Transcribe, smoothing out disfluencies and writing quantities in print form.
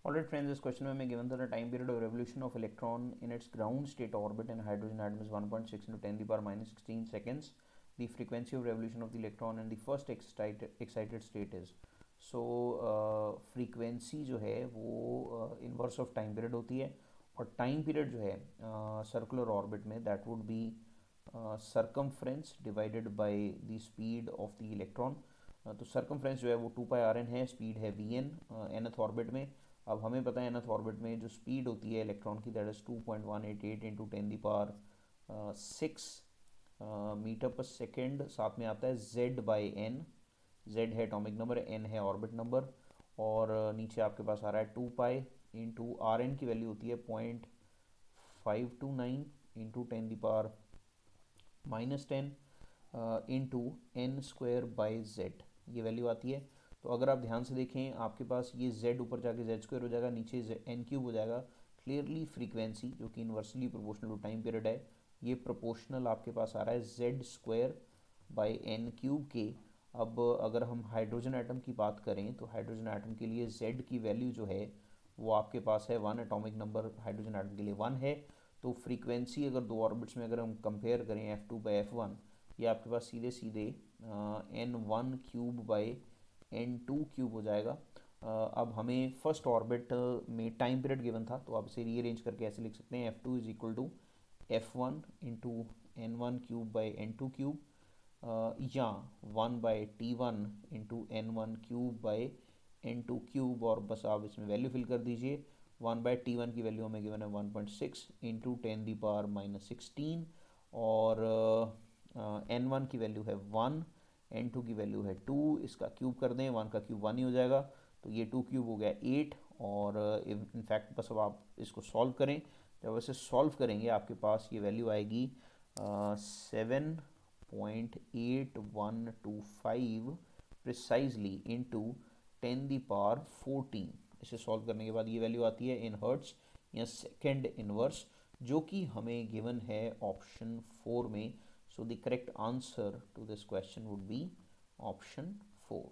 Alright friends, this question में मैं given that the time period of revolution of electron in its ground state orbit in a hydrogen atom is 1.6 into 10 to the power minus 16 seconds. The frequency of revolution of the electron in the first excited state is. So frequency जो है वो inverse of time period होती है, और time period जो है circular orbit में that would be circumference divided by the speed of the electron. तो सर्कमफ्रेंस जो है वो 2πrn है, स्पीड है vn nth ऑर्बिट में. अब हमें पता है nth ऑर्बिट में जो स्पीड होती है इलेक्ट्रॉन की that is 2.188 into 10 the power 6 metre per second. साथ में आता है z बाई एन. z है एटॉमिक नंबर, n है ऑर्बिट नंबर, और नीचे आपके पास आ रहा है 2π इंटू आर एन की वैल्यू होती है 0.529 into 10 the power -10 into n square by z, ये वैल्यू आती है. तो अगर आप ध्यान से देखें आपके पास ये z ऊपर जाके z स्क्वायर हो जाएगा, नीचे n क्यूब हो जाएगा. क्लियरली फ्रीक्वेंसी जो कि inversely proportional to time period है, ये प्रोपोर्शनल आपके पास आ रहा है z square by n cube के. अब अगर हम हाइड्रोजन एटम की बात करें तो हाइड्रोजन एटम के लिए z की वैल्यू जो है वो आपके पास है 1. एटॉमिक नंबर हाइड्रोजन एटम के लिए 1 है. तो फ्रीक्वेंसी अगर दो ऑर्बिट्स में अगर हम कंपेयर करें f2 बाई f1, ये आपके पास सीधे सीधे n1 cube by n2 cube हो जाएगा. अब हमें फर्स्ट ऑर्बिट में टाइम पीरियड गिवन था, तो आप इसे रीअरेंज करके ऐसे लिख सकते हैं f2 is equal to f1 into n1 cube by n2 cube, या 1 by t1 into n1 cube by n2 cube, और बस आप इसमें वैल्यू फिल कर दीजिए. 1 बाई t1 की वैल्यू हमें गिवन है 1.6 इंटू 10 दी पावर -16, और n1 की वैल्यू है 1, n2 की वैल्यू है 2. इसका क्यूब कर दें, 1 का क्यूब 1 ही हो जाएगा, तो ये 2 क्यूब हो गया 8. और इनफैक्ट बस अब आप इसको सॉल्व करें. जब इसे सॉल्व करेंगे आपके पास ये वैल्यू आएगी 7.8125 प्रिसाइजली इंटू 10 दी पावर 14. इसे सॉल्व करने के बाद ये वैल्यू आती है इन हर्ट्स या सेकेंड इनवर्स, जो कि हमें गिवन है ऑप्शन 4 में. So the correct answer to this question would be option 4.